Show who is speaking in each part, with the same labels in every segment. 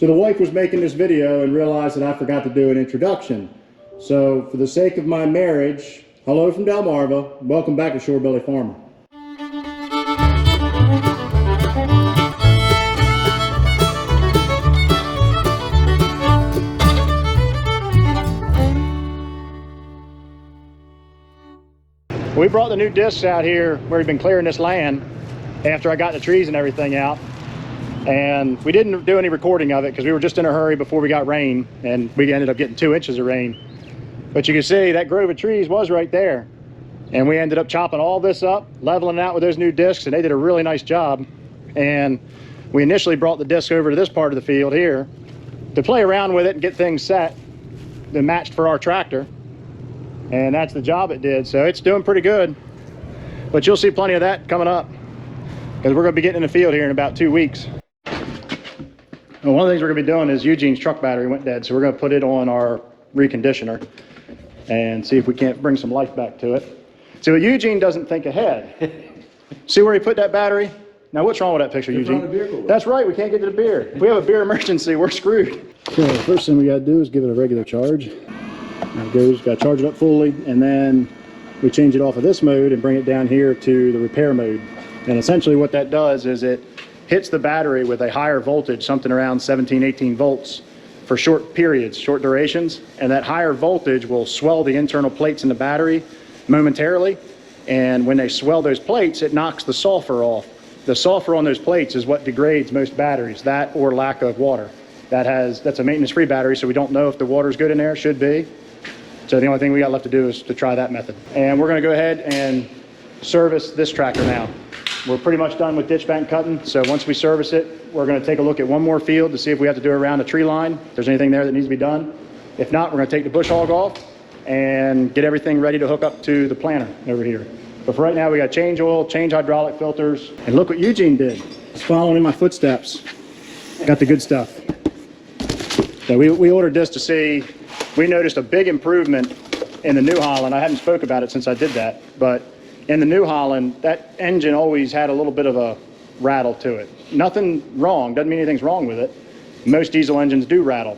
Speaker 1: So the wife was making this video and realized that I forgot to do an introduction. So for the sake of my marriage, hello from Delmarva. Welcome back to Shorebilly Farmer. We brought the new discs out here where we've been clearing this land after I got the trees and everything out. And we didn't do any recording of it because we were just in a hurry before we got rain, and we ended up getting 2 inches of rain. But you can see that grove of trees was right there. And we ended up chopping all this up, leveling it out with those new discs, and they did a really nice job. And we initially brought the disc over to this part of the field here to play around with it and get things set that matched for our tractor. And that's the job it did. So it's doing pretty good. But you'll see plenty of that coming up because we're going to be getting in the field here in about 2 weeks. And one of the things we're going to be doing is Eugene's truck battery went dead, so we're going to put it on our reconditioner and see if we can't bring some life back to it. So Eugene doesn't think ahead. See where he put that battery? Now what's wrong with that picture, Eugene? That's right, we can't get to the beer. If we have a beer emergency, we're screwed. So the first thing we got to do is give it a regular charge. There it goes, got to charge it up fully, and then we change it off of this mode and bring it down here to the repair mode. And essentially what that does is it hits the battery with a higher voltage, something around 17, 18 volts for short periods, short durations. And that higher voltage will swell the internal plates in the battery momentarily. And when they swell those plates, it knocks the sulfur off. The sulfur on those plates is what degrades most batteries, that or lack of water. That's a maintenance-free battery, so we don't know if the water's good in there. It should be. So the only thing we got left to do is to try that method. And we're gonna go ahead and service this tractor now. We're pretty much done with ditch bank cutting, so once we service it, we're going to take a look at one more field to see if we have to do around a tree line, if there's anything there that needs to be done. If not, we're going to take the bush hog off and get everything ready to hook up to the planter over here. But for right now, we got change oil, change hydraulic filters, and look what Eugene did. He's following in my footsteps. Got the good stuff. So we ordered this to see, we noticed a big improvement in the New Holland. I hadn't spoke about it since I did that, but in the New Holland, that engine always had a little bit of a rattle to it. Nothing wrong, doesn't mean anything's wrong with it. Most diesel engines do rattle.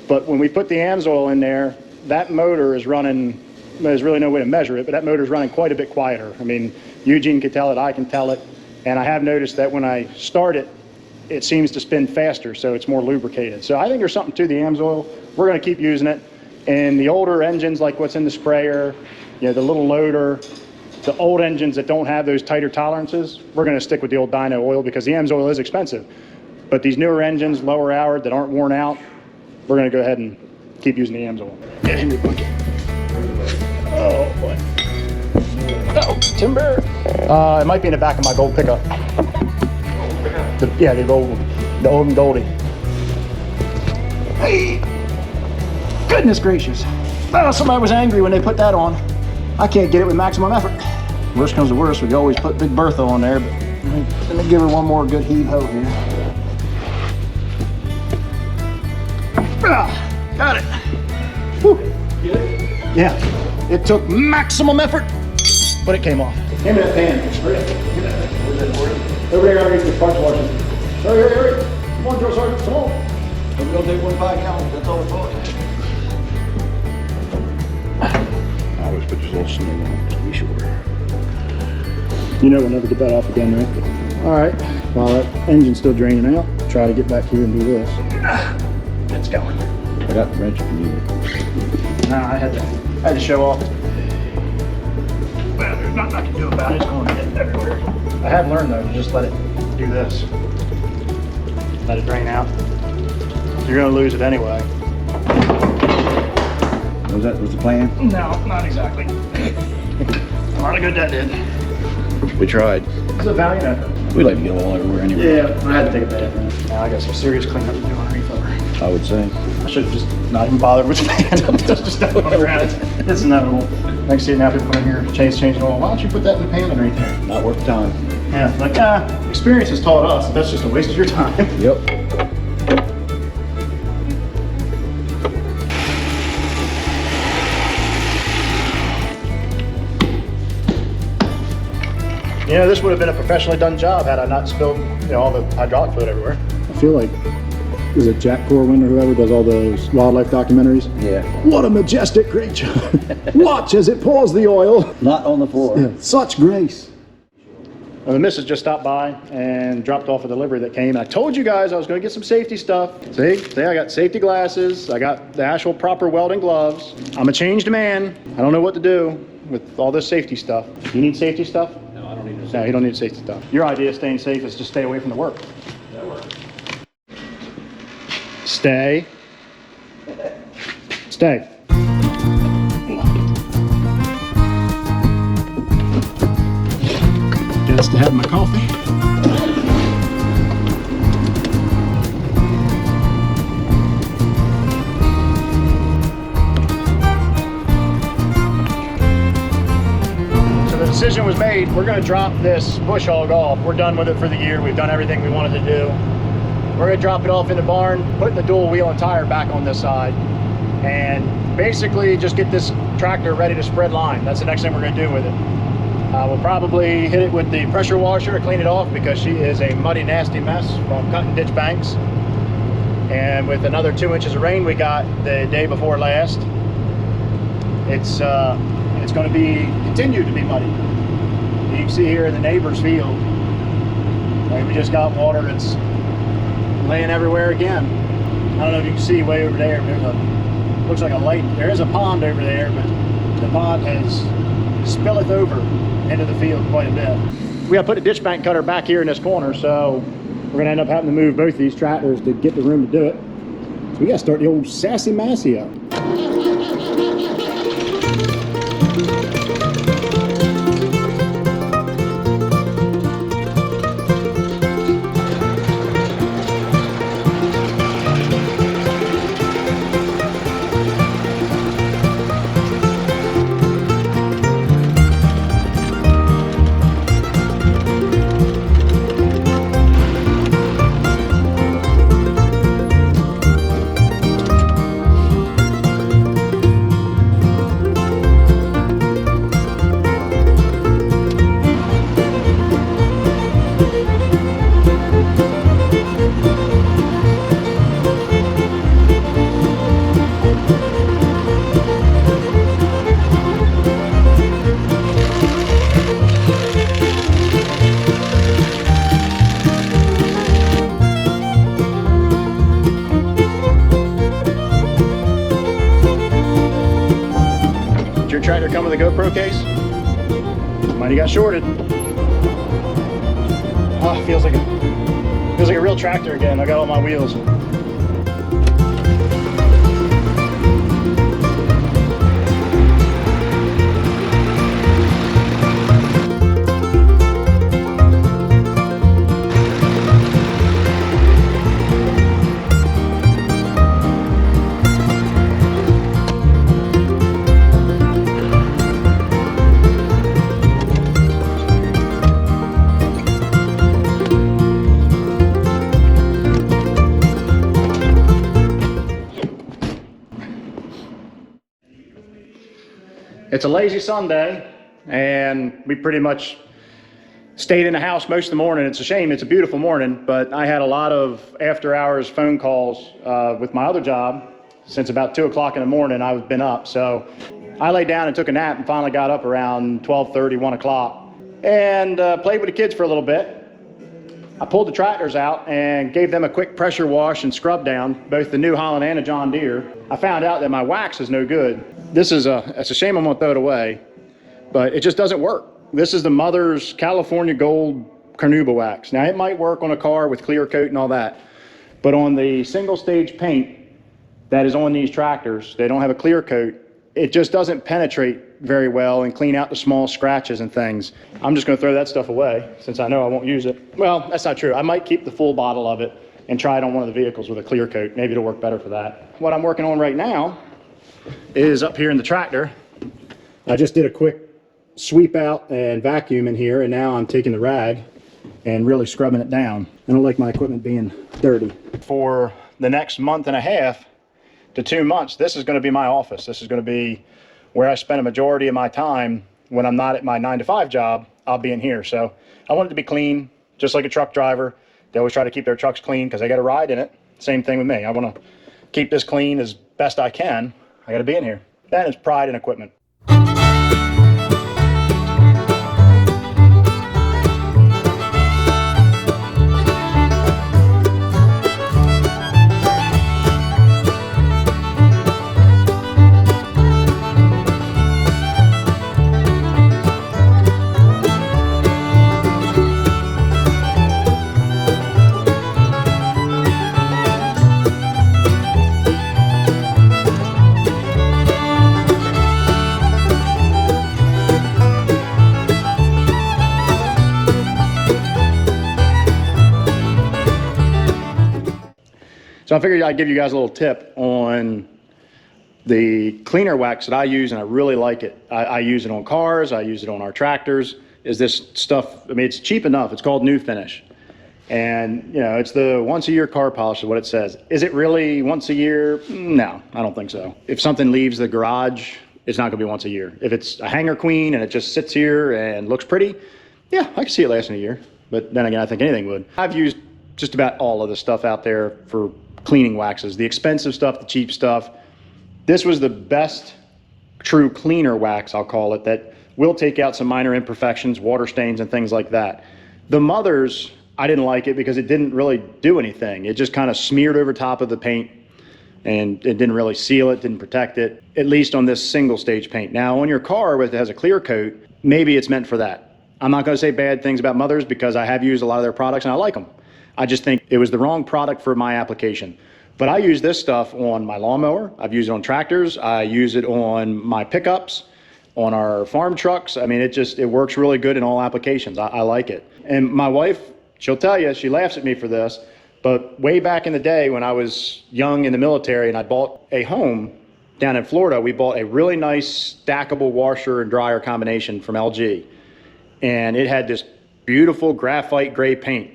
Speaker 1: But when we put the AMSOIL in there, that motor is running, there's really no way to measure it, but that motor is running quite a bit quieter. I mean, Eugene can tell it, I can tell it, and I have noticed that when I start it, it seems to spin faster, so it's more lubricated. So I think there's something to the AMSOIL. We're going to keep using it. And the older engines, like what's in the sprayer, you know, the little loader, the old engines that don't have those tighter tolerances, we're going to stick with the old dyno oil because the AMSOIL is expensive. But these newer engines, lower hour, that aren't worn out, we're going to go ahead and keep using the AMSOIL. Get in your bucket. Oh, boy. Oh, timber. It might be in the back of my gold pickup. Yeah, the old and Goldie. Hey! Goodness gracious. Oh, somebody was angry when they put that on. I can't get it with maximum effort. Worst comes to worst, we always put Big Bertha on there, but let me give her one more good heave-ho here. Ah, got it. Whew. Yeah, it took maximum effort, but it came off. Give me that pan. It's great. Give me that pan. Where's that for you? Over there underneath the parts washing. Hurry, hurry, hurry. Come on, Drill Sergeant, come on. We're going to take 1 5 gallons, that's all it's for. I always put this little snow on to be sure. You know we'll never get that off again, right? All right, while that engine's still draining out, try to get back here and do this. It's going. I got the wrench if you need it. Nah, I had to show off. Well, there's nothing I can do about it. It's going to get everywhere. I have learned though to just let it do this. Let it drain out. You're going to lose it anyway. Was that the plan? No, not exactly. A lot of good that did.
Speaker 2: We tried.
Speaker 1: It's a valiant effort.
Speaker 2: We like to get all everywhere anyway.
Speaker 1: Yeah, I had to take a bath. Now I got some serious cleanup to do underneath of her.
Speaker 2: I would say.
Speaker 1: I should have just not even bothered with the pan. Just don't go around it. It's inevitable. Next thing now people come in here, changing oil. Why don't you put that in the pan underneath there?
Speaker 2: Not worth the time.
Speaker 1: Yeah, like, experience has taught us that that's just a waste of your time.
Speaker 2: Yep.
Speaker 1: You know, this would have been a professionally done job had I not spilled, you know, all the hydraulic fluid everywhere. I feel like is it Jack Corwin or whoever does all those wildlife documentaries?
Speaker 2: Yeah.
Speaker 1: What a majestic creature. Watch as it pours the oil.
Speaker 2: Not on the floor.
Speaker 1: Yeah, such grace. Well, the missus just stopped by and dropped off a delivery that came. I told you guys I was going to get some safety stuff. See, I got safety glasses. I got the actual proper welding gloves. I'm a changed man. I don't know what to do with all this safety stuff. You need safety stuff?
Speaker 2: No, I don't need
Speaker 1: No, you don't need safety stuff. Your idea of staying safe is just stay away from the work.
Speaker 2: that work.
Speaker 1: Stay. Stay. Just to have my coffee. So the decision was made. We're going to drop this bush hog off. We're done with it for the year. We've done everything we wanted to do. We're going to drop it off in the barn, put the dual wheel and tire back on this side, and basically just get this tractor ready to spread line. That's the next thing we're going to do with it. We'll probably hit it with the pressure washer to clean it off because she is a muddy, nasty mess from cutting ditch banks. And with another 2 inches of rain we got the day before last, it's going to continue to be muddy. You can see here in the neighbor's field, we just got water that's laying everywhere again. I don't know if you can see way over there. Looks like a lake. There is a pond over there, but the pond has spilleth over into the field quite a bit. We got to put the ditch bank cutter back here in this corner, so we're going to end up having to move both of these tractors to get the room to do it. So we got to start the old sassy massy up. Tractor come with a GoPro case? Might have got shorted. Oh, feels like a real tractor again. I got all my wheels. It's a lazy Sunday, and we pretty much stayed in the house most of the morning. It's a shame, it's a beautiful morning, but I had a lot of after hours phone calls with my other job. Since about 2 o'clock in the morning, I've been up. So I laid down and took a nap and finally got up around 12:30, 1 o'clock, and played with the kids for a little bit. I pulled the tractors out and gave them a quick pressure wash and scrub down, both the New Holland and the John Deere. I found out that my wax is no good. It's a shame I'm gonna throw it away, but it just doesn't work. This is the Mother's California Gold Carnauba wax. Now it might work on a car with clear coat and all that, but on the single stage paint that is on these tractors, they don't have a clear coat. It just doesn't penetrate very well and clean out the small scratches and things. I'm just gonna throw that stuff away since I know I won't use it. Well, that's not true. I might keep the full bottle of it and try it on one of the vehicles with a clear coat. Maybe it'll work better for that. What I'm working on right now is up here in the tractor. I just did a quick sweep out and vacuum in here, and now I'm taking the rag and really scrubbing it down. I don't like my equipment being dirty. For the next month and a half to 2 months, this is going to be my office. This is going to be where I spend a majority of my time when I'm not at my 9-to-5 job. I'll be in here. So I want it to be clean, just like a truck driver. They always try to keep their trucks clean because they got to ride in it. Same thing with me. I want to keep this clean as best I can. I got to be in here. That is pride in equipment. So I figured I'd give you guys a little tip on the cleaner wax that I use, and I really like it. I use it on cars, I use it on our tractors. Is this stuff, I mean, it's cheap enough. It's called New Finish. And, you know, it's the once a year car polish is what it says. Is it really once a year? No, I don't think so. If something leaves the garage, it's not gonna be once a year. If it's a hanger queen and it just sits here and looks pretty, yeah, I can see it lasting a year. But then again, I think anything would. I've used just about all of the stuff out there for cleaning waxes, the expensive stuff, the cheap stuff. This was the best true cleaner wax, I'll call it, that will take out some minor imperfections, water stains and things like that. The Mothers, I didn't like it because it didn't really do anything. It just kind of smeared over top of the paint and it didn't really seal it, didn't protect it, at least on this single stage paint. Now on your car with it has a clear coat, maybe it's meant for that. I'm not gonna say bad things about Mothers because I have used a lot of their products and I like them. I just think it was the wrong product for my application. But I use this stuff on my lawnmower. I've used it on tractors. I use it on my pickups, on our farm trucks. I mean, it works really good in all applications. I like it. And my wife, she'll tell you, she laughs at me for this, but way back in the day when I was young in the military and I bought a home down in Florida, we bought a really nice stackable washer and dryer combination from LG. And it had this beautiful graphite gray paint.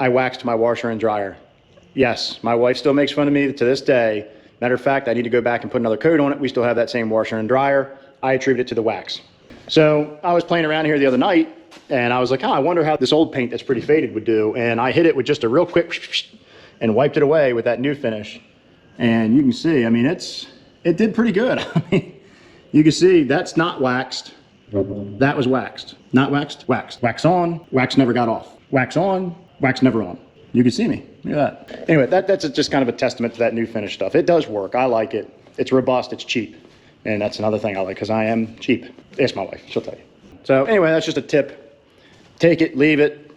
Speaker 1: I waxed my washer and dryer. Yes, my wife still makes fun of me to this day. Matter of fact, I need to go back and put another coat on it. We still have that same washer and dryer. I attribute it to the wax. So I was playing around here the other night and I was like, oh, I wonder how this old paint that's pretty faded would do. And I hit it with just a real quick and wiped it away with that New Finish. And you can see, I mean, it did pretty good. I mean, you can see that's not waxed. That was waxed. Not waxed, waxed. Wax on, wax never got off. Wax on, wax never on. You can see me. Look at that. Anyway, that's just kind of a testament to that New Finish stuff. It does work. I like it. It's robust. It's cheap. And that's another thing I like because I am cheap. Ask my wife. She'll tell you. So anyway, that's just a tip. Take it, leave it.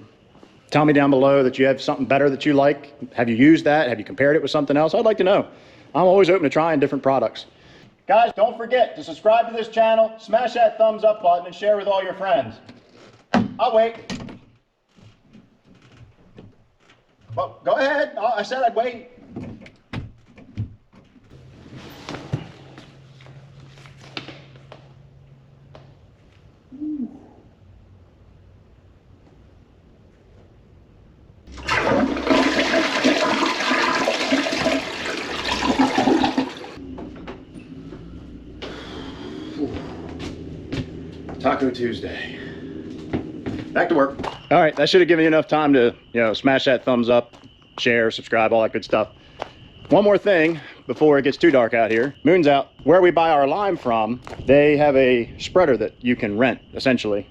Speaker 1: Tell me down below that you have something better that you like. Have you used that? Have you compared it with something else? I'd like to know. I'm always open to trying different products. Guys, don't forget to subscribe to this channel, smash that thumbs up button, and share with all your friends. I'll wait. Well, go ahead. I said I'd wait. Taco Tuesday. Back to work. All right, that should have given you enough time to, smash that thumbs up, share, subscribe, all that good stuff. One more thing before it gets too dark out here. Moon's out. Where we buy our lime from, they have a spreader that you can rent, essentially.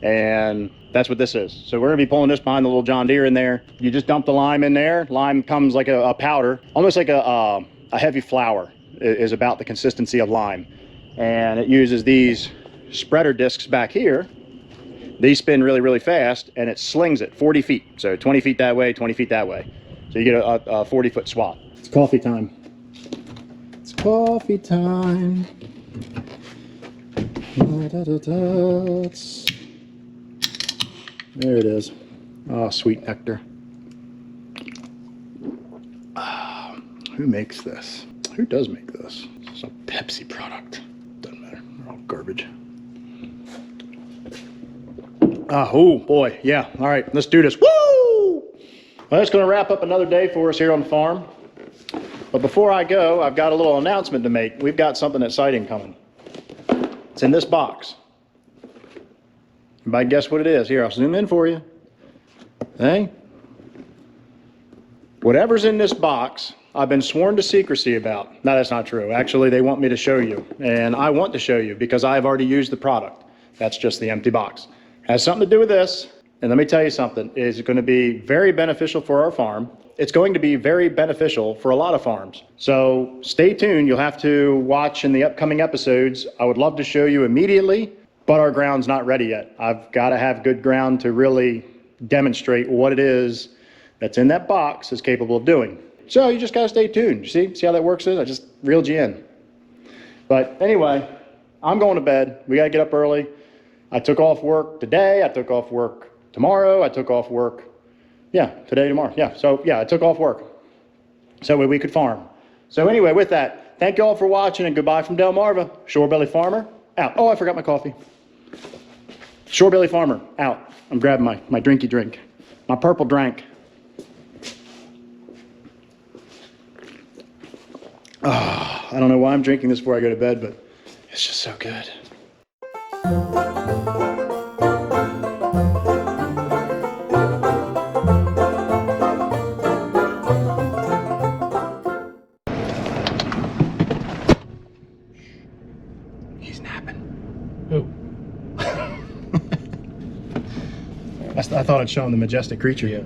Speaker 1: And that's what this is. So we're gonna be pulling this behind the little John Deere in there. You just dump the lime in there. Lime comes like a powder, almost like a heavy flour is about the consistency of lime. And it uses these spreader discs back here. These spin really, really fast, and it slings it 40 feet. So 20 feet that way, 20 feet that way. So you get a 40-foot swath. It's coffee time. It's coffee time. There it is. Oh, sweet nectar. Who makes this? Who does make this? It's a Pepsi product. Doesn't matter. They're all garbage. Oh boy, yeah. All right, let's do this. Woo! Well, that's going to wrap up another day for us here on the farm. But before I go, I've got a little announcement to make. We've got something exciting coming. It's in this box. Anybody guess what it is? Here, I'll zoom in for you. Hey? Whatever's in this box, I've been sworn to secrecy about. No, that's not true. Actually, they want me to show you, and I want to show you because I've already used the product. That's just the empty box. Has something to do with this, and let me tell you something. It's going to be very beneficial for our farm. It's going to be very beneficial for a lot of farms. So stay tuned. You'll have to watch in the upcoming episodes. I would love to show you immediately, but our ground's not ready yet. I've got to have good ground to really demonstrate what it is that's in that box is capable of doing. So you just got to stay tuned. See how that works? I just reeled you in. But anyway, I'm going to bed. We got to get up early. I took off work today. I took off work tomorrow. I took off work, today, tomorrow. I took off work so we could farm. So anyway, with that, thank you all for watching and goodbye from Delmarva. Shorebilly Farmer, out. Oh, I forgot my coffee. Shorebilly Farmer, out. I'm grabbing my drinky drink, my purple drink. Oh, I don't know why I'm drinking this before I go to bed, but it's just so good. He's napping. Who? I thought I'd show him the majestic creature.